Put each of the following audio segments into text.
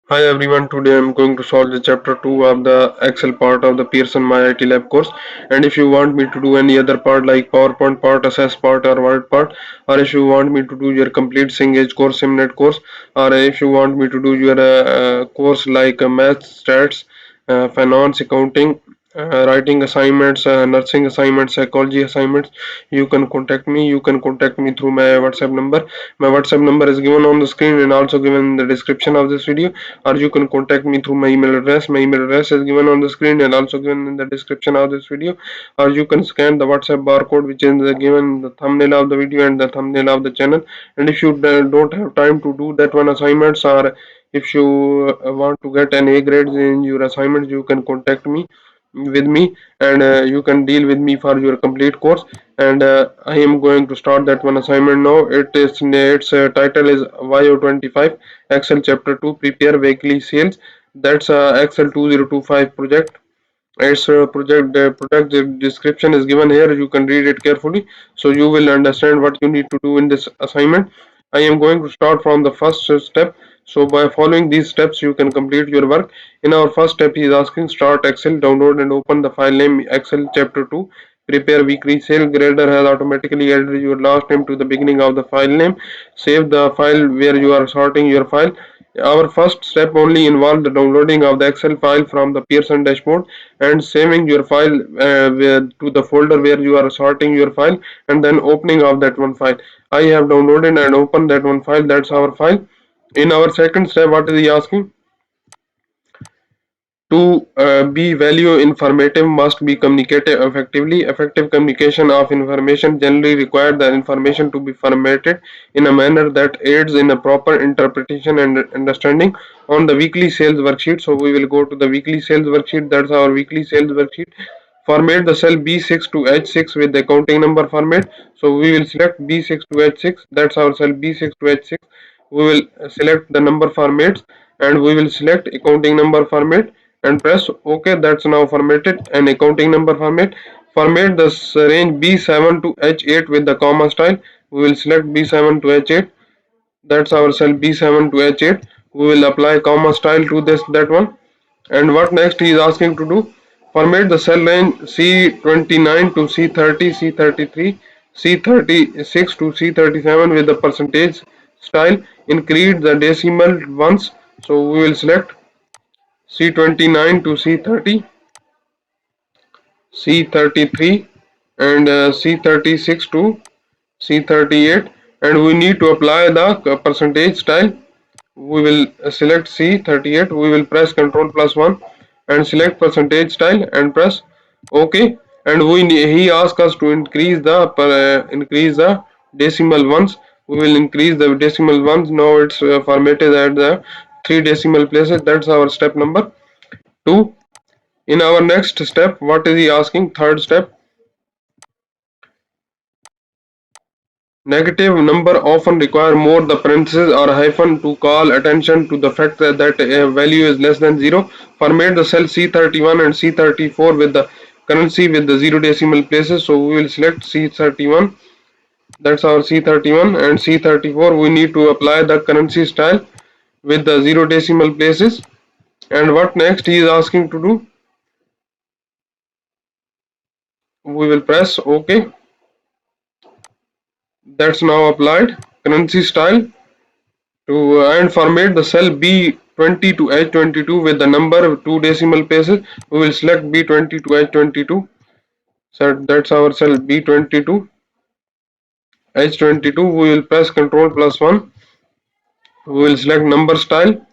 Hi everyone, today I'm going to solve the chapter 2 of the Excel part of the Pearson MyITLab course. And if you want me to do any other part like PowerPoint part, Assess part or Word part, or if you want me to do your complete Singage course, Simnet course, or if you want me to do your course like Math, Stats, Finance, Accounting, writing assignments, nursing assignments, psychology assignments, you can contact me. You can contact me through my WhatsApp number. My WhatsApp number is given on the screen and also given in the description of this video, or you can contact me through my email address. My email address is given on the screen and also given in the description of this video, or you can scan the WhatsApp barcode which is given in the thumbnail of the video and the thumbnail of the channel. And if you don't have time to do that one assignments, or if you want to get an A grade in your assignments, you can contact me with me, and you can deal with me for your complete course. And I am going to start that one assignment now. Its title is YO25 Excel chapter 2, prepare weekly sales. That's Excel 2025 project. Its project description is given here. You can read it carefully so you will understand what you need to do in this assignment. I am going to start from the first step. So by following these steps you can complete your work. In our first step he is asking start Excel, download and open the file name Excel chapter 2, prepare weekly sale. Grader has automatically added your last name to the beginning of the file name. Save the file where you are sorting your file. Our first step only involved the downloading of the Excel file from the Pearson dashboard and saving your file to the folder where you are sorting your file, and then opening of that one file. I have downloaded and opened that one file. That's our file. In our second step, what is he asking? To be value informative must be communicated effectively. Effective communication of information generally requires the information to be formatted in a manner that aids in a proper interpretation and understanding. On the weekly sales worksheet, so we will go to the weekly sales worksheet. That's our weekly sales worksheet. Format the cell B6 to H6 with the accounting number format. So we will select B6 to H6. That's our cell B6 to H6. We will select the number formats and we will select accounting number format and press OK. That's now formatted and accounting number format. Format the range B7 to H8 with the comma style. We will select B7 to H8. That's our cell B7 to H8. We will apply comma style to that one. And what next he is asking to do? Format the cell range C29 to C30, C33, C36 to C37 with the percentage style. Increase the decimal ones. So we will select C29 to C30, C33 and C36 to C38, and we need to apply the percentage style. We will select C38. We will press Ctrl plus 1 and select percentage style and press OK. And he asks us to increase the decimal ones. We will increase the decimal ones. Now it's formatted at the 3 decimal places. That's our step number 2. In our next step, what is he asking? Third step. Negative number often require more the parenthesis or hyphen to call attention to the fact that a value is less than 0. Format the cell C31 and C34 with the currency with the 0 decimal places. So we will select C31. That's our C31 and C34. We need to apply the currency style with the 0 decimal places. And what next he is asking to do? We will press OK. That's now applied. Currency style to and format the cell B20 to H22 with the number 2 decimal places. We will select B20 to H22. So that's our cell B22 H22. We will press Ctrl plus 1. We will select number style.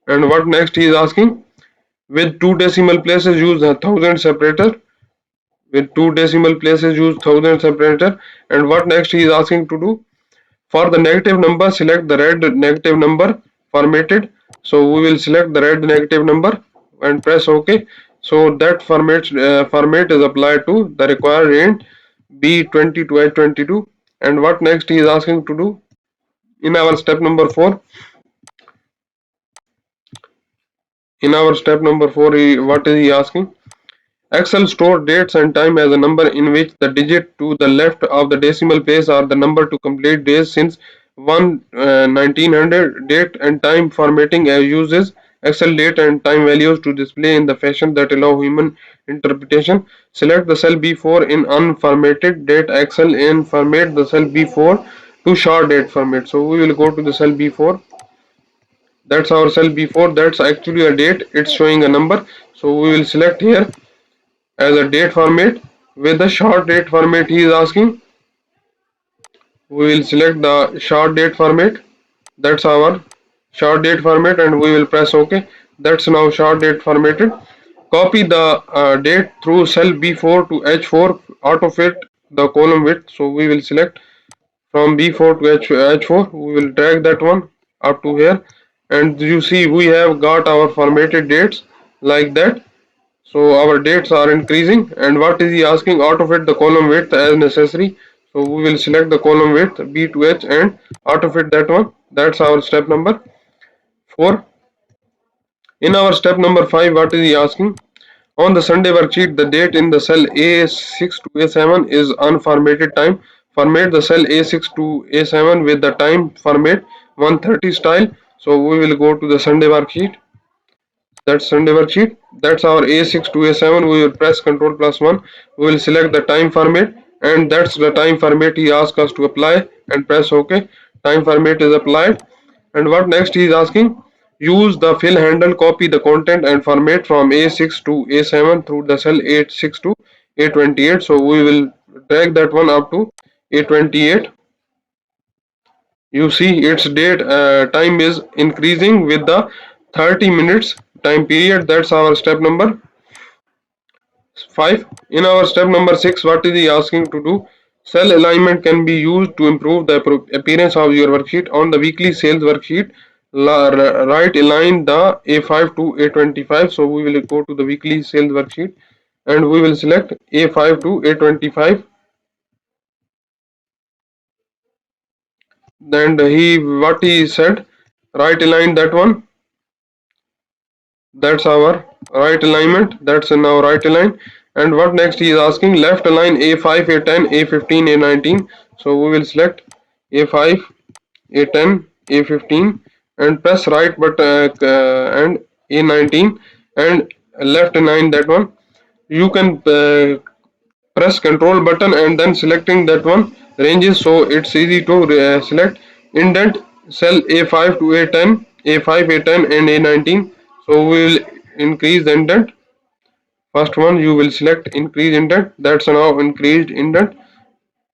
And what next he is asking? With 2 decimal places use a thousand separator. With 2 decimal places use thousand separator. And what next he is asking to do? For the negative number, select the red negative number formatted. So we will select the red negative number and press OK. So that format is applied to the required range B20 to H22. And what next he is asking to do? In our step number 4, what is he asking? Excel store dates and time as a number in which the digit to the left of the decimal place are the number to complete days since 1900 date and time formatting uses Excel date and time values to display in the fashion that allow human interpretation. Select the cell B4 in unformatted date Excel and format the cell B4 to short date format. So we will go to the cell B4. That's our cell B4. That's actually a date. It's showing a number. So we will select here as a date format. With the short date format he is asking, we will select the short date format. That's our short date format and we will press OK. That's now short date formatted. Copy the date through cell B4 to H4, auto fit the column width. So we will select from B4 to H4. We will drag that one up to here, and you see we have got our formatted dates like that. So our dates are increasing, and what is he asking? Auto fit the column width as necessary. So we will select the column width B to H and auto fit that one. That's our step number 4. In our step number 5, what is he asking? On the Sunday worksheet, the date in the cell A6 to A7 is unformatted time. Format the cell A6 to A7 with the time format 130 style. So we will go to the Sunday worksheet. That's Sunday worksheet. That's our A6 to A7. We will press Ctrl plus 1. We will select the time format, and that's the time format he asked us to apply, and press OK. Time format is applied. And what next he is asking? Use the fill handle, copy the content and format from A6 to A7 through the cell A6 to A28. So we will drag that one up to A28. You see its date time is increasing with the 30 minutes time period. That's our step number 5. In our step number 6, what is he asking to do? Cell alignment can be used to improve the appearance of your worksheet. On the weekly sales worksheet, right align the A5 to A25. So we will go to the weekly sales worksheet and we will select A5 to A25. Then what he said, right align that one. That's our right alignment. That's in our right align. And what next he is asking? Left align A5, A10, A15, A19. So we will select A5, A10, A15 and press right button and A19 and left align that one. You can press Control button and then selecting that one ranges, so it's easy to select. Indent cell A5 to A10, A5, A10 and A19. So we will increase the indent. First one you will select increase indent. That's now increased indent.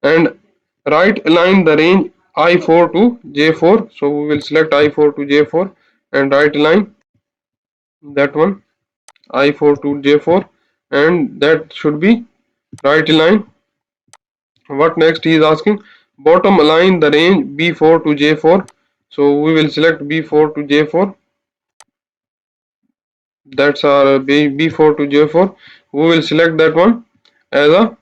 And right align the range I4 to J4. So we will select I4 to J4 and right align that one I4 to J4, and that should be right align. What next he is asking? Bottom align the range B4 to J4. So we will select B4 to J4. That's our B4 to J4. We will select that one as a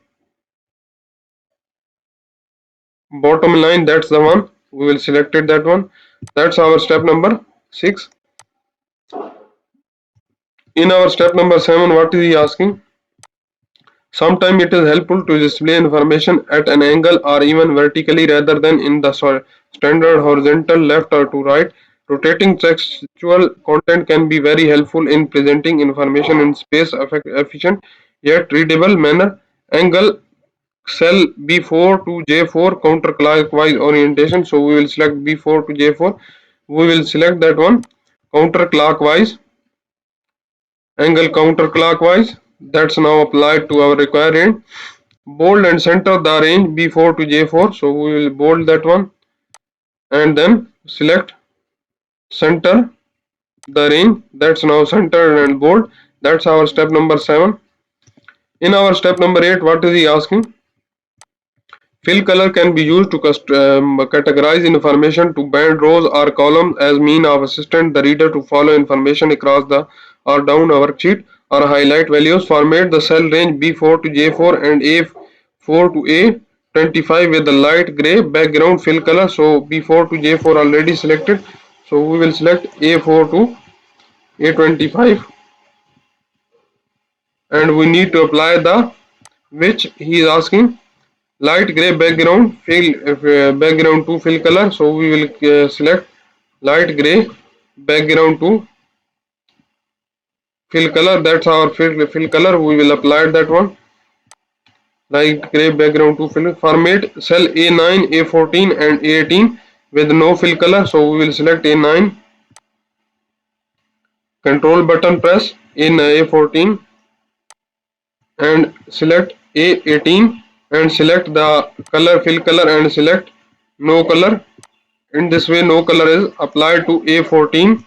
bottom line. That's the one. We will select it that one. That's our step number 6. In our step number 7, what is he asking? Sometimes it is helpful to display information at an angle or even vertically rather than in the standard horizontal left or to right. Rotating textual content can be very helpful in presenting information in space efficient yet readable manner. Angle cell B4 to J4 counterclockwise orientation. So we will select B4 to J4. We will select that one counterclockwise, angle counterclockwise. That's now applied to our required range. Bold and center the range B4 to J4. So we will bold that one and then select center the range. That's now centered and bold. That's our step number 7. In our step number 8, what is he asking? Fill color can be used to categorize information to band rows or columns as mean of assistant the reader to follow information across the or down a worksheet or highlight values. Format the cell range B4 to J4 and A4 to A25 with the light gray background fill color. So B4 to J4 already selected. So we will select A4 to A25 and we need to apply the which he is asking light gray background fill background to fill color, so we will select light gray background to fill color. That's our fill color. We will apply that one. Light gray background to fill. Format cell A9, A14 and A18 with no fill color, so we will select A9. Control button press in A14 and select A18 and select the color fill color and select no color. In this way no color is applied to A14,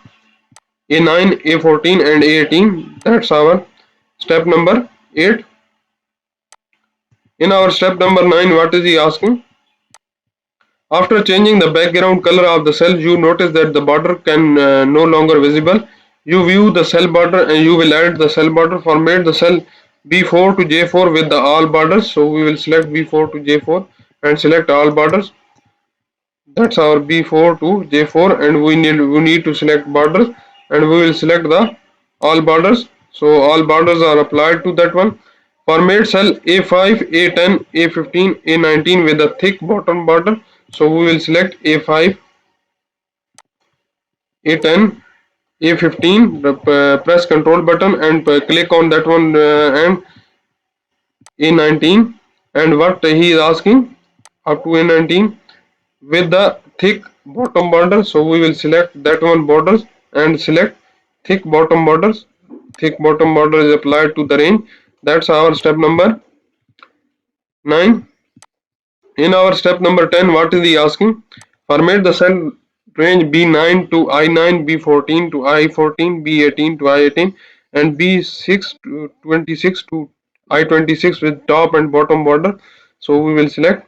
A9, A14 and A18. That's our step number 8. In our step number 9, what is he asking? After changing the background color of the cell, you notice that the border can no longer visible. You view the cell border and you will add the cell border. Format the cell B4 to J4 with the all borders. So we will select B4 to J4 and select all borders. That's our B4 to J4, and we need to select borders, and we will select the all borders. So all borders are applied to that one. Format cell A5, A10, A15, A19 with a thick bottom border. So we will select A5, A10, A15. Press Control button and click on that one and A19. And what he is asking up to A19 with the thick bottom border, so we will select that one borders and select thick bottom borders. Thick bottom border is applied to the range. That's our step number 9. In our step number 10, what is he asking? Format the cell range B9 to I9, B14 to I14, B18 to I18 and B6 to 26 to I26 with top and bottom border. So we will select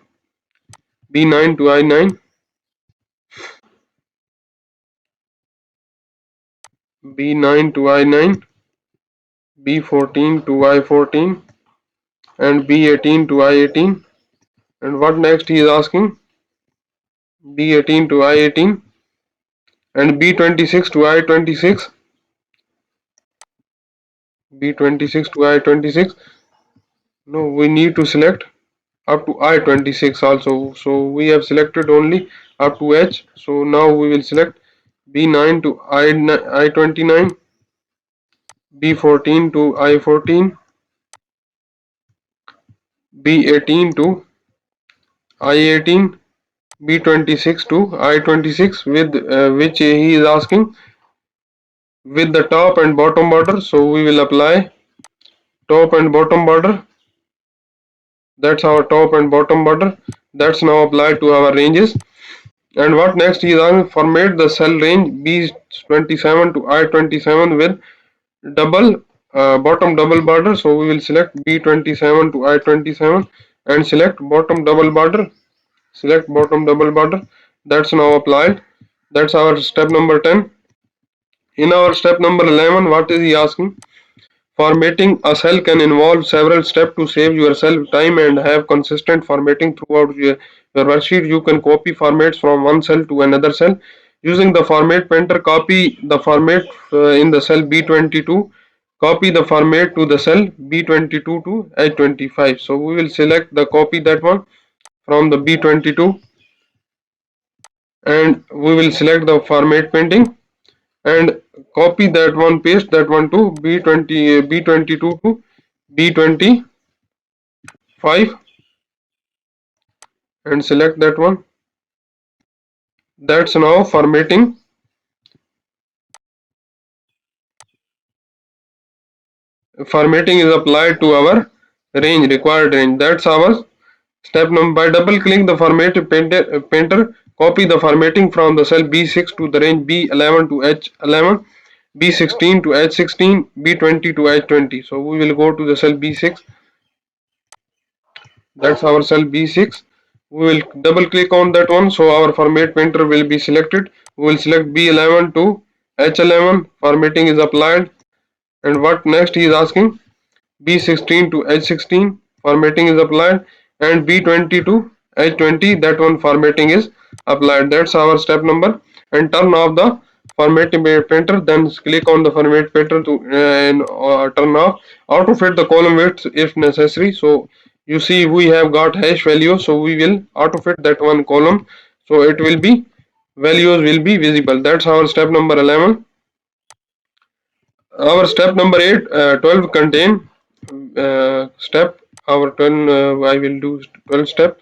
B9 to I9, B9 to I9, B14 to I14 and B18 to I18. And what next he is asking? B18 to I18 and B26 to I26, B26 to I26. No, we need to select up to I26 also. So we have selected only up to H. So now we will select B9 to I29, B14 to I14, B18 to I18, B26 to I26 with which he is asking with the top and bottom border. So we will apply top and bottom border. That's our top and bottom border. That's now applied to our ranges. And what next is on format the cell range B27 to I27 with double bottom double border. So we will select B27 to I27 and select bottom double border. Select bottom double border. That's now applied. That's our step number 10. In our step number 11, what is he asking? Formatting a cell can involve several steps to save yourself time and have consistent formatting throughout your worksheet. You can copy formats from one cell to another cell. Using the format painter, copy the format in the cell B22. Copy the format to the cell B22 to H25. So we will select the copy that one from the B22 and we will select the format painting and copy that one, paste that one to B22 to B25 and select that one. That's now formatting. Formatting is applied to our range, required range. That's our step number. By double clicking the format painter, copy the formatting from the cell B6 to the range B11 to H11, B16 to H16, B20 to H20. So we will go to the cell B6. That's our cell B6. We will double click on that one, so our format painter will be selected. We will select B11 to H11. Formatting is applied. And what next he is asking? B16 to H16. Formatting is applied. And B20 to H20. That one formatting is applied. That's our step number. And turn off the formatting painter. Then click on the format painter to and turn off. Auto fit the column width if necessary. So you see we have got hash value, so we will auto fit that one column, so it will be values will be visible. That's our step number 11. Our step number 8 12 contain step our 10 I will do 12 step.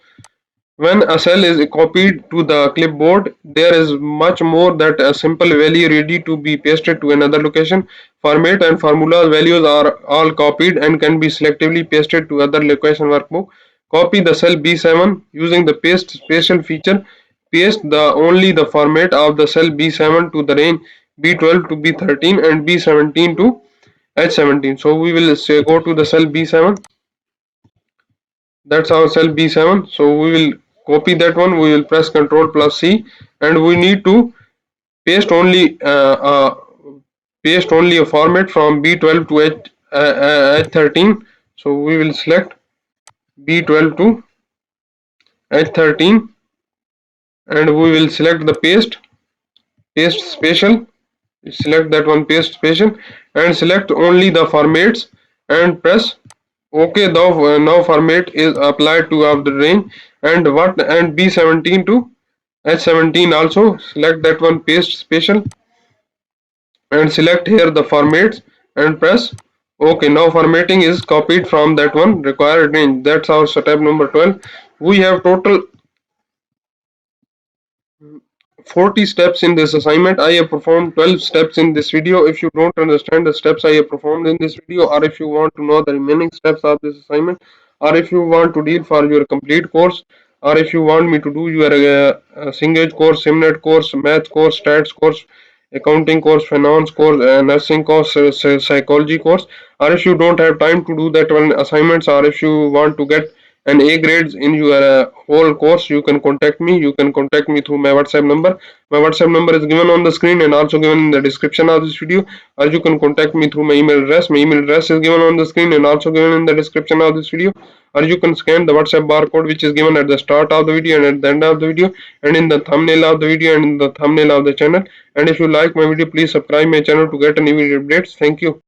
When a cell is copied to the clipboard, there is much more that a simple value ready to be pasted to another location. Format and formula values are all copied and can be selectively pasted to other location workbook. Copy the cell B7 using the paste special feature. Paste the only the format of the cell B7 to the range B12 to B13 and B17 to H17. So we will say go to the cell B7. That's our cell B7. So we will copy that one. We will press Ctrl plus C, and we need to paste only a format from B12 to H13. So we will select B12 to H13, and we will select the paste special. Select that one, paste special, and select only the formats and press OK. Now format is applied to of the range, and B17 to H17 also select that one, paste special, and select here the formats and press OK. Now formatting is copied from that one required range. That's our step number 12. We have total 40 steps in this assignment. I have performed 12 steps in this video. If you don't understand the steps I have performed in this video, or if you want to know the remaining steps of this assignment, or if you want to deal for your complete course, or if you want me to do your Singlish course, Simnet course, math course, stats course, accounting course, finance course, nursing course, psychology course, or if you don't have time to do that one assignments, or if you want to get an A grades in your whole course, you can contact me. You can contact me through my WhatsApp number. My WhatsApp number is given on the screen and also given in the description of this video. Or you can contact me through my email address. My email address is given on the screen and also given in the description of this video. Or you can scan the WhatsApp barcode which is given at the start of the video and at the end of the video, and in the thumbnail of the video and in the thumbnail of the channel. And if you like my video, please subscribe my channel to get any video updates. Thank you.